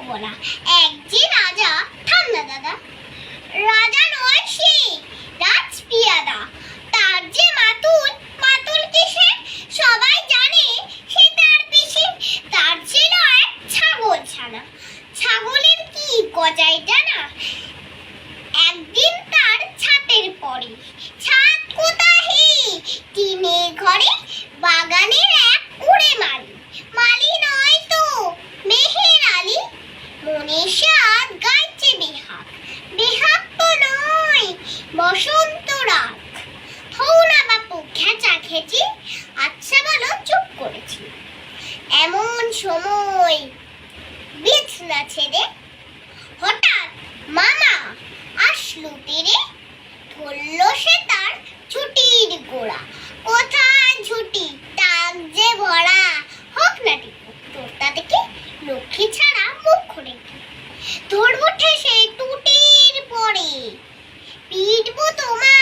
বলা। এক যে রাজা, থাম না দাদা, রাজা নয় সে রাজপিয়াদা। তার যে মাতুল, মাতুল কিসে সবাই জানে, সে তার পিসি। তার ছিল এক ছাগল ছানা, ছাগলের কি গজায় জানা। একদিন তার ছাতের পরে, ছাদ কোথায় টিনে ঘরে, বাগানের এক কুড়ে মালি। মালি নয় তো মেহের আলী, মনে সাদ গাইছে বেহাগ। বেহাগ তো নয় বসন্ত রাগ। থৌ না বাপু খেচা খেচি, আচ্ছা বলো চুপ করেছি। এমন সময় বিছনা ছেড়ে হঠাৎ মামা আসলো তেরে। ধরল সে তার ছুটির গোড়া, কোথায় ছুটি টাক যে ভরা। হোক না টিপু তোর তাতে কি, লক্ষ্মী ছাড়া মুখ খুলে কি। ধরবো ঠেসে টুটির পরে, পিটবো তোমার